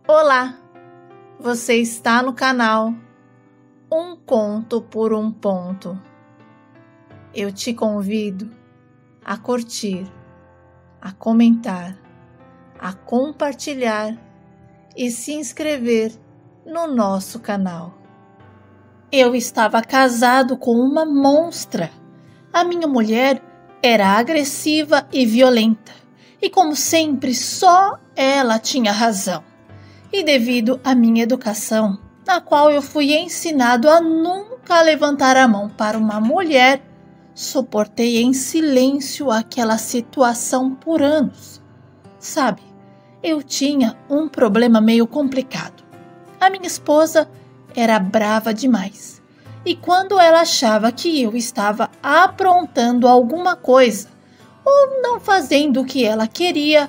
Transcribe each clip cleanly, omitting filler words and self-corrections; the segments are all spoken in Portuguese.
Olá, você está no canal Um Conto por um Ponto. Eu te convido a curtir, a comentar, a compartilhar e se inscrever no nosso canal. Eu estava casado com uma monstra. A minha mulher era agressiva e violenta, e como sempre, só ela tinha razão. E devido à minha educação, na qual eu fui ensinado a nunca levantar a mão para uma mulher, suportei em silêncio aquela situação por anos. Sabe, eu tinha um problema meio complicado. A minha esposa era brava demais. E quando ela achava que eu estava aprontando alguma coisa ou não fazendo o que ela queria,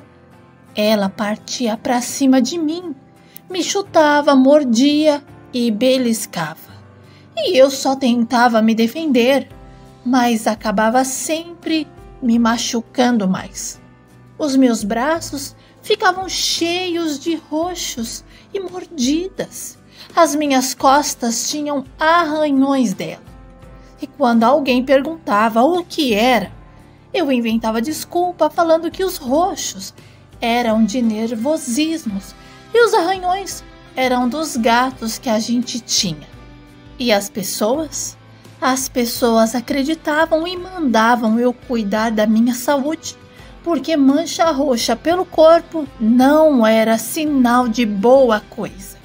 ela partia para cima de mim, me chutava, mordia e beliscava. E eu só tentava me defender, mas acabava sempre me machucando mais. Os meus braços ficavam cheios de roxos e mordidas. As minhas costas tinham arranhões dela. E quando alguém perguntava o que era, eu inventava desculpa falando que os roxos eram de nervosismos e os arranhões eram dos gatos que a gente tinha. E as pessoas? As pessoas acreditavam e mandavam eu cuidar da minha saúde, porque mancha roxa pelo corpo não era sinal de boa coisa.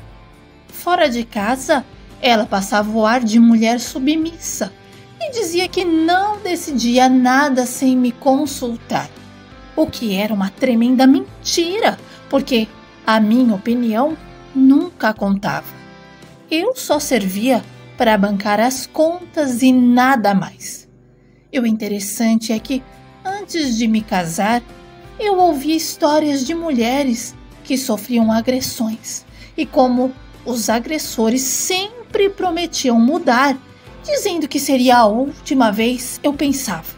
Fora de casa, ela passava o ar de mulher submissa e dizia que não decidia nada sem me consultar, o que era uma tremenda mentira, porque a minha opinião nunca contava. Eu só servia para bancar as contas e nada mais. E o interessante é que, antes de me casar, eu ouvia histórias de mulheres que sofriam agressões e como os agressores sempre prometiam mudar, dizendo que seria a última vez. Eu pensava,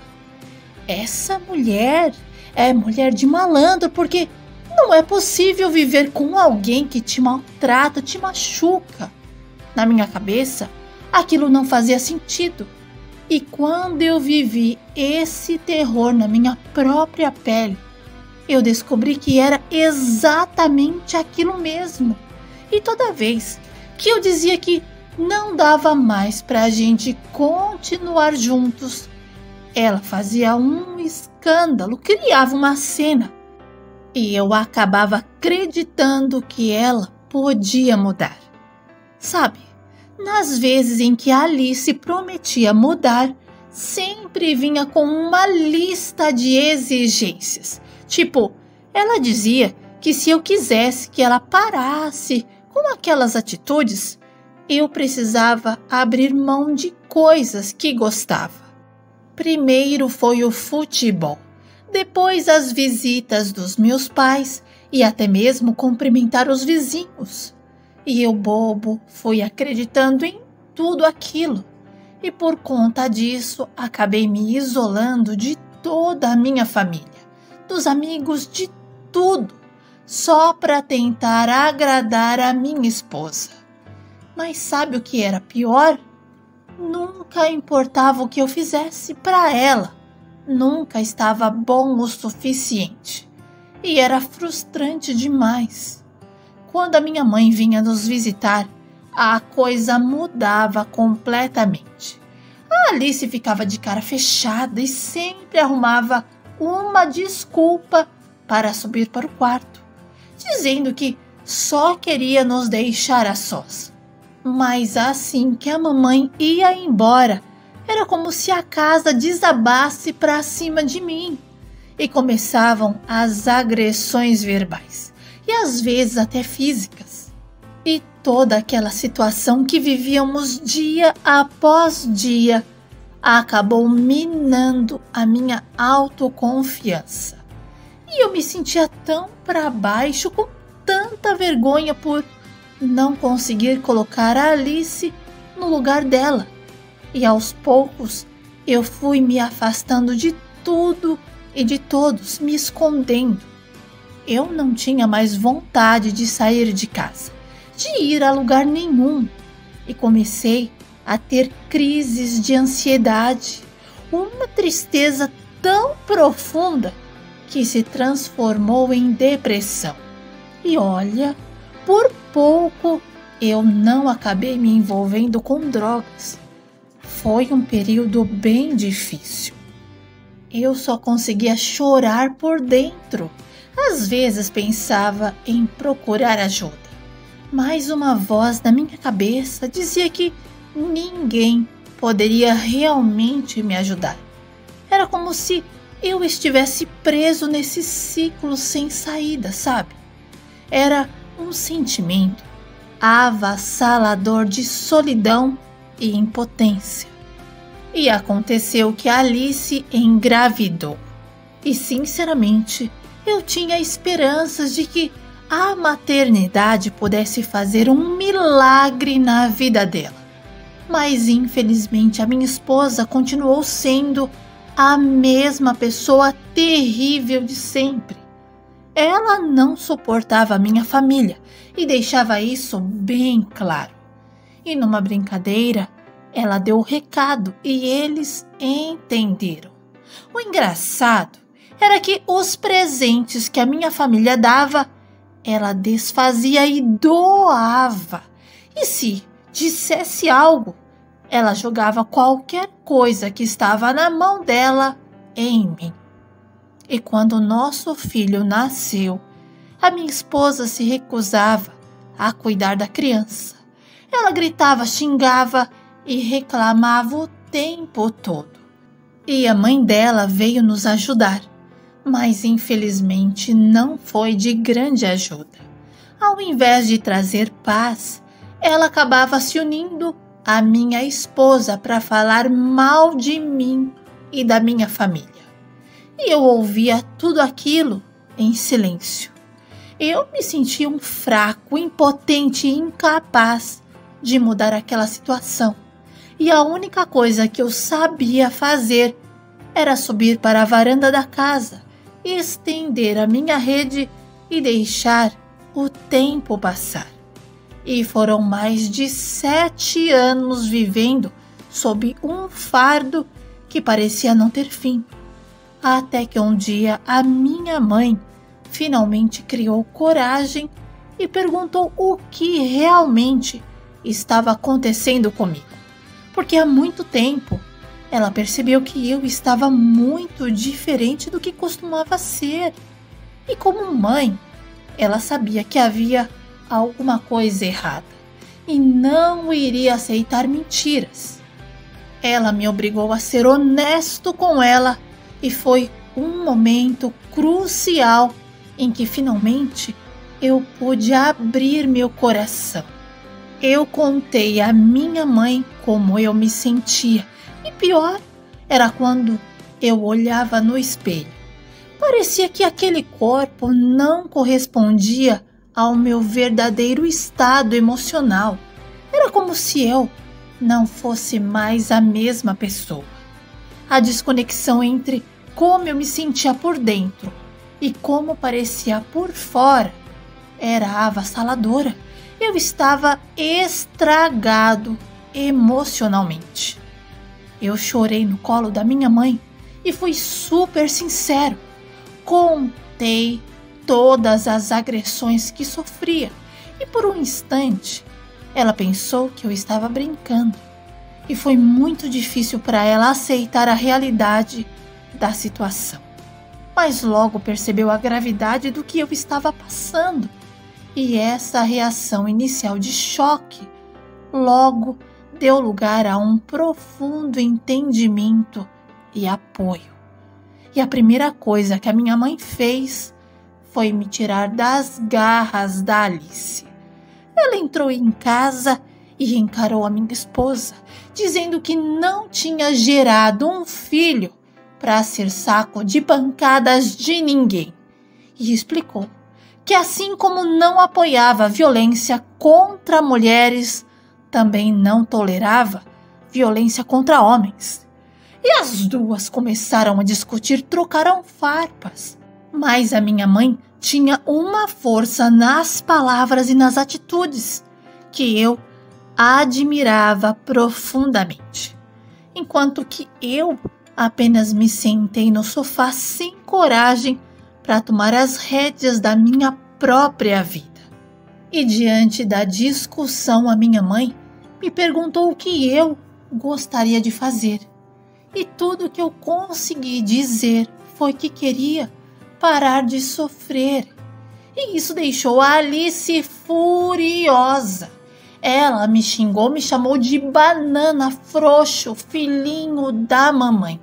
essa mulher é mulher de malandro, porque não é possível viver com alguém que te maltrata, te machuca. Na minha cabeça, aquilo não fazia sentido. E quando eu vivi esse terror na minha própria pele, eu descobri que era exatamente aquilo mesmo. E toda vez que eu dizia que não dava mais para a gente continuar juntos, ela fazia um escândalo, criava uma cena. E eu acabava acreditando que ela podia mudar. Sabe, nas vezes em que a Alice prometia mudar, sempre vinha com uma lista de exigências. Tipo, ela dizia que se eu quisesse que ela parasse com aquelas atitudes, eu precisava abrir mão de coisas que gostava. Primeiro foi o futebol, depois as visitas dos meus pais e até mesmo cumprimentar os vizinhos. E eu, bobo, fui acreditando em tudo aquilo. E por conta disso, acabei me isolando de toda a minha família, dos amigos, de tudo, só para tentar agradar a minha esposa. Mas sabe o que era pior? Nunca importava o que eu fizesse para ela. Nunca estava bom o suficiente. E era frustrante demais. Quando a minha mãe vinha nos visitar, a coisa mudava completamente. A Alice ficava de cara fechada e sempre arrumava uma desculpa para subir para o quarto, dizendo que só queria nos deixar a sós. Mas assim que a mamãe ia embora, era como se a casa desabasse para cima de mim e começavam as agressões verbais e às vezes até físicas. E toda aquela situação que vivíamos dia após dia acabou minando a minha autoconfiança. E eu me sentia tão para baixo, com tanta vergonha por não conseguir colocar a Alice no lugar dela. E aos poucos eu fui me afastando de tudo e de todos, me escondendo. eu não tinha mais vontade de sair de casa, de ir a lugar nenhum, e comecei a ter crises de ansiedade, uma tristeza tão profunda que se transformou em depressão. E olha, por pouco eu não acabei me envolvendo com drogas. Foi um período bem difícil. Eu só conseguia chorar por dentro. Às vezes pensava em procurar ajuda, mas uma voz na minha cabeça dizia que ninguém poderia realmente me ajudar. Era como se eu estivesse preso nesse ciclo sem saída, sabe? Era um sentimento avassalador de solidão e impotência. E aconteceu que Alice engravidou. E sinceramente, eu tinha esperanças de que a maternidade pudesse fazer um milagre na vida dela. Mas infelizmente a minha esposa continuou sendo a mesma pessoa terrível de sempre. Ela não suportava a minha família e deixava isso bem claro. E numa brincadeira, ela deu o recado e eles entenderam. O engraçado era que os presentes que a minha família dava, ela desfazia e doava. E se dissesse algo, ela jogava qualquer coisa que estava na mão dela em mim. E quando o nosso filho nasceu, a minha esposa se recusava a cuidar da criança. Ela gritava, xingava e reclamava o tempo todo. E a mãe dela veio nos ajudar, mas infelizmente não foi de grande ajuda. Ao invés de trazer paz, ela acabava se unindo à minha esposa para falar mal de mim e da minha família. E eu ouvia tudo aquilo em silêncio. Eu me sentia um fraco, impotente e incapaz de mudar aquela situação. E a única coisa que eu sabia fazer era subir para a varanda da casa, estender a minha rede e deixar o tempo passar. E foram mais de 7 anos vivendo sob um fardo que parecia não ter fim. Até que um dia a minha mãe finalmente criou coragem e perguntou o que realmente estava acontecendo comigo. Porque há muito tempo ela percebeu que eu estava muito diferente do que costumava ser. E como mãe, ela sabia que havia alguma coisa errada e não iria aceitar mentiras. Ela me obrigou a ser honesto com ela e foi um momento crucial em que finalmente eu pude abrir meu coração. Eu contei à minha mãe como eu me sentia e pior era quando eu olhava no espelho. Parecia que aquele corpo não correspondia ao meu verdadeiro estado emocional. Era como se eu não fosse mais a mesma pessoa. A desconexão entre como eu me sentia por dentro e como parecia por fora era avassaladora. Eu estava estragado emocionalmente. Eu chorei no colo da minha mãe e fui super sincero. Contei todas as agressões que sofria e por um instante ela pensou que eu estava brincando. E foi muito difícil para ela aceitar a realidade da situação. Mas logo percebeu a gravidade do que eu estava passando. E essa reação inicial de choque logo deu lugar a um profundo entendimento e apoio. E a primeira coisa que a minha mãe fez foi me tirar das garras da Alice. Ela entrou em casa e encarou a minha esposa, dizendo que não tinha gerado um filho para ser saco de pancadas de ninguém. E explicou que assim como não apoiava a violência contra mulheres, também não tolerava violência contra homens. E as duas começaram a discutir, trocaram farpas. Mas a minha mãe tinha uma força nas palavras e nas atitudes que eu admirava profundamente, enquanto que eu apenas me sentei no sofá sem coragem para tomar as rédeas da minha própria vida. E diante da discussão, a minha mãe me perguntou o que eu gostaria de fazer. E tudo que eu consegui dizer foi que queria parar de sofrer. E isso deixou a Alice furiosa. Ela me xingou, me chamou de banana frouxo, filhinho da mamãe.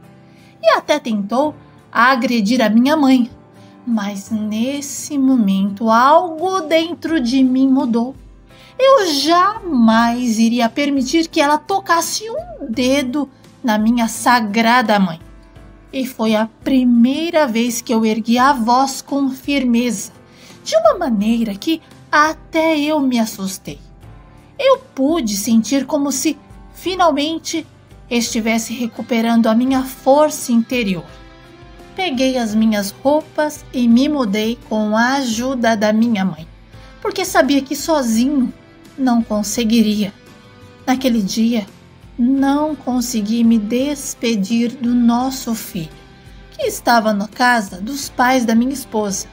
E até tentou agredir a minha mãe. Mas nesse momento algo dentro de mim mudou. Eu jamais iria permitir que ela tocasse um dedo na minha sagrada mãe. E foi a primeira vez que eu ergui a voz com firmeza, de uma maneira que até eu me assustei. Eu pude sentir como se finalmente estivesse recuperando a minha força interior. Peguei as minhas roupas e me mudei com a ajuda da minha mãe, porque sabia que sozinho não conseguiria. Naquele dia, não consegui me despedir do nosso filho, que estava na casa dos pais da minha esposa,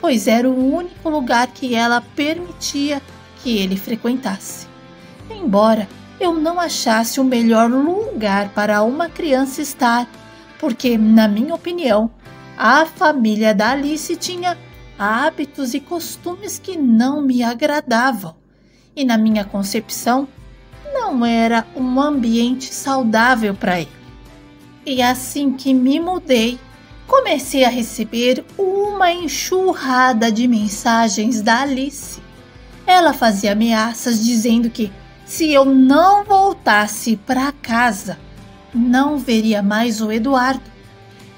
pois era o único lugar que ela permitia que ele frequentasse. Embora eu não achasse o melhor lugar para uma criança estar, porque, na minha opinião, a família da Alice tinha hábitos e costumes que não me agradavam, e na minha concepção, não era um ambiente saudável para ele. E assim que me mudei, comecei a receber uma enxurrada de mensagens da Alice. Ela fazia ameaças dizendo que, se eu não voltasse para casa, não veria mais o Eduardo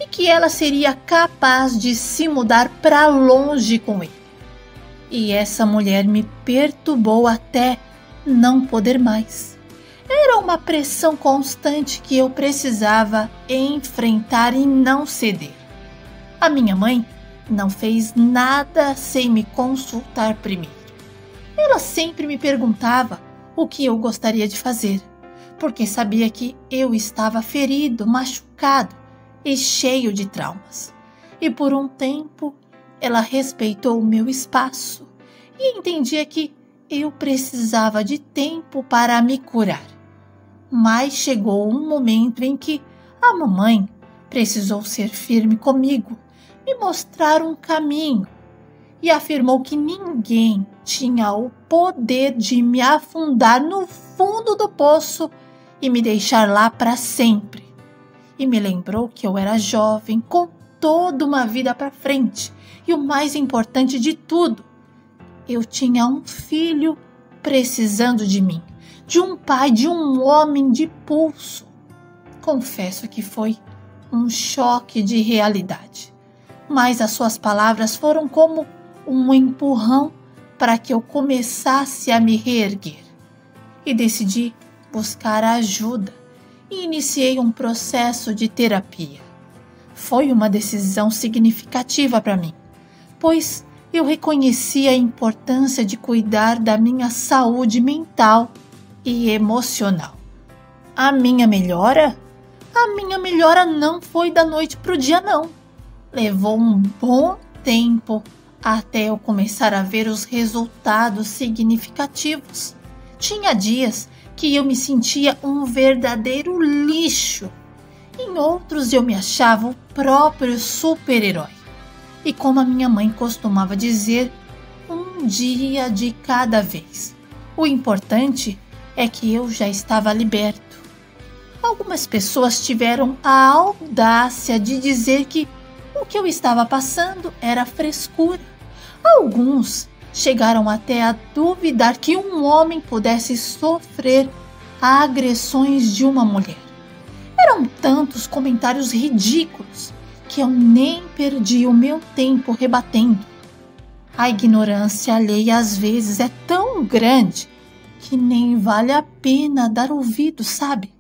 e que ela seria capaz de se mudar para longe com ele. E essa mulher me perturbou até não poder mais. Era uma pressão constante que eu precisava enfrentar e não ceder. A minha mãe não fez nada sem me consultar primeiro. Ela sempre me perguntava o que eu gostaria de fazer, porque sabia que eu estava ferido, machucado e cheio de traumas. E por um tempo, ela respeitou o meu espaço e entendia que eu precisava de tempo para me curar. Mas chegou um momento em que a mamãe precisou ser firme comigo, me mostrar um caminho, e afirmou que ninguém tinha o poder de me afundar no fundo do poço e me deixar lá para sempre. E me lembrou que eu era jovem, com toda uma vida para frente, e o mais importante de tudo, eu tinha um filho precisando de mim, de um pai, de um homem de pulso. Confesso que foi um choque de realidade, mas as suas palavras foram como um empurrão para que eu começasse a me reerguer. E decidi buscar ajuda e iniciei um processo de terapia. Foi uma decisão significativa para mim, pois eu reconheci a importância de cuidar da minha saúde mental e emocional. A minha melhora? A minha melhora não foi da noite para o dia, não. Levou um bom tempo até eu começar a ver os resultados significativos. Tinha dias que eu me sentia um verdadeiro lixo. Em outros eu me achava o próprio super-herói. E como a minha mãe costumava dizer, um dia de cada vez. O importante é que eu já estava liberto. Algumas pessoas tiveram a audácia de dizer que o que eu estava passando era frescura. Alguns chegaram até a duvidar que um homem pudesse sofrer agressões de uma mulher. Eram tantos comentários ridículos que eu nem perdi o meu tempo rebatendo. A ignorância alheia às vezes é tão grande que nem vale a pena dar ouvido, sabe?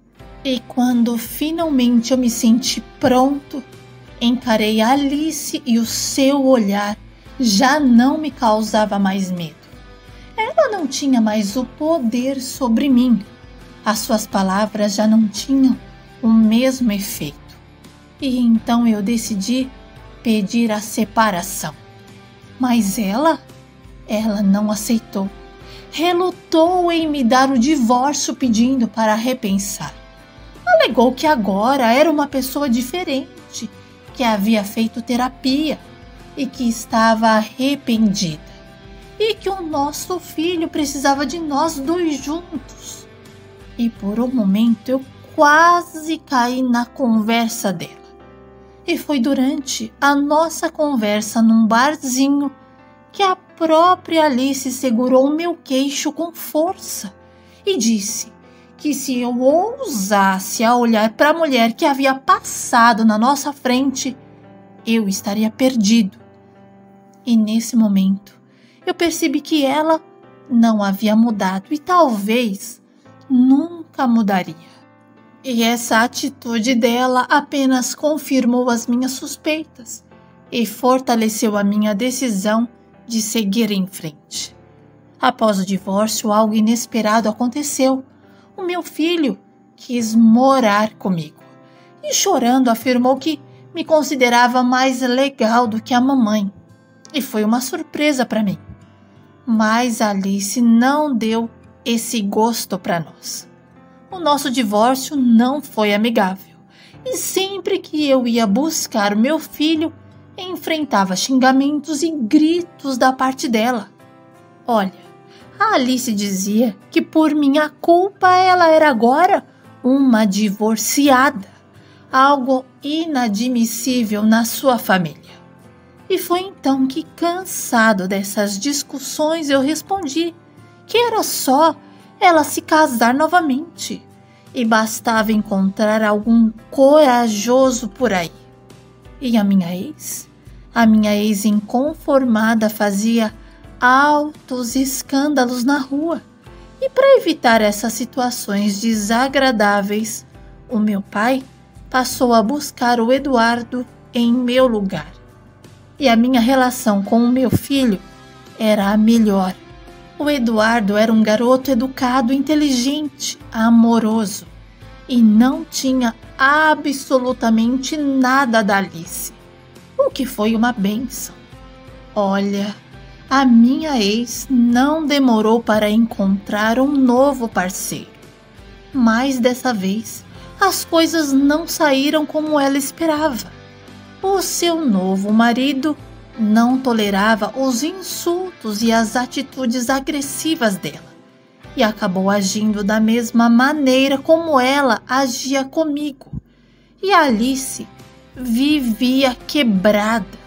E quando finalmente eu me senti pronto, encarei a Alice e o seu olhar já não me causava mais medo. Ela não tinha mais o poder sobre mim. As suas palavras já não tinham o mesmo efeito. E então eu decidi pedir a separação. Mas ela não aceitou. Relutou em me dar o divórcio pedindo para repensar. Alegou que agora era uma pessoa diferente, que havia feito terapia e que estava arrependida e que o nosso filho precisava de nós dois juntos. E por um momento eu quase caí na conversa dela. E foi durante a nossa conversa num barzinho que a própria Alice segurou o meu queixo com força e disse que se eu ousasse a olhar para a mulher que havia passado na nossa frente, eu estaria perdido. E nesse momento, eu percebi que ela não havia mudado e talvez nunca mudaria. E essa atitude dela apenas confirmou as minhas suspeitas e fortaleceu a minha decisão de seguir em frente. Após o divórcio, algo inesperado aconteceu. O meu filho quis morar comigo e, chorando, afirmou que me considerava mais legal do que a mamãe. E foi uma surpresa para mim. Mas Alice não deu esse gosto para nós. O nosso divórcio não foi amigável. E sempre que eu ia buscar o meu filho, enfrentava xingamentos e gritos da parte dela. Olha, a Alice dizia que por minha culpa ela era agora uma divorciada, algo inadmissível na sua família. E foi então que, cansado dessas discussões, eu respondi que era só ela se casar novamente e bastava encontrar algum corajoso por aí. E a minha ex inconformada fazia altos escândalos na rua. E para evitar essas situações desagradáveis, o meu pai passou a buscar o Eduardo em meu lugar. E a minha relação com o meu filho era a melhor. O Eduardo era um garoto educado, inteligente, amoroso e não tinha absolutamente nada da Alice, o que foi uma bênção. Olha, a minha ex não demorou para encontrar um novo parceiro, mas dessa vez as coisas não saíram como ela esperava. O seu novo marido não tolerava os insultos e as atitudes agressivas dela e acabou agindo da mesma maneira como ela agia comigo. E a Alice vivia quebrada,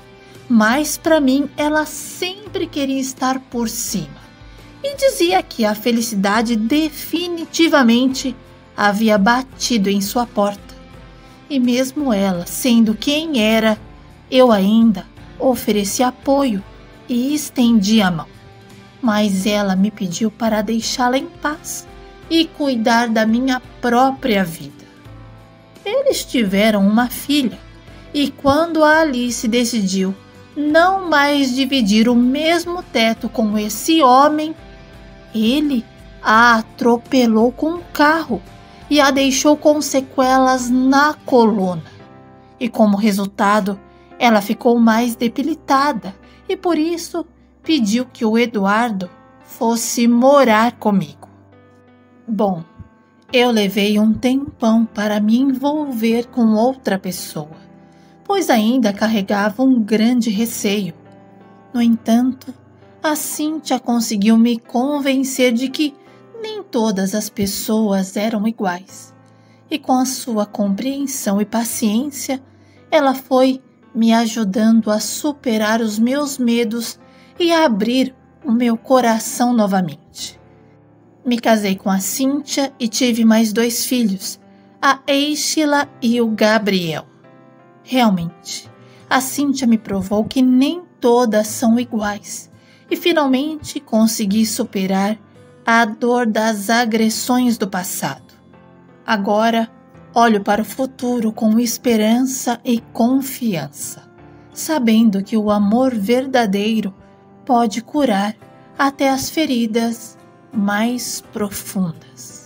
mas para mim ela sempre queria estar por cima e dizia que a felicidade definitivamente havia batido em sua porta. E mesmo ela sendo quem era, eu ainda ofereci apoio e estendi a mão. Mas ela me pediu para deixá-la em paz e cuidar da minha própria vida. Eles tiveram uma filha e quando a Alice decidiu não mais dividir o mesmo teto com esse homem, ele a atropelou com um carro e a deixou com sequelas na coluna. E como resultado, ela ficou mais debilitada e por isso pediu que o Eduardo fosse morar comigo. Bom, eu levei um tempão para me envolver com outra pessoa, pois ainda carregava um grande receio. No entanto, a Cíntia conseguiu me convencer de que nem todas as pessoas eram iguais. E com a sua compreensão e paciência, ela foi me ajudando a superar os meus medos e a abrir o meu coração novamente. Me casei com a Cíntia e tive mais 2 filhos, a Eichila e o Gabriel. Realmente, a Cíntia me provou que nem todas são iguais e finalmente consegui superar a dor das agressões do passado. Agora, olho para o futuro com esperança e confiança. sabendo que o amor verdadeiro pode curar até as feridas mais profundas.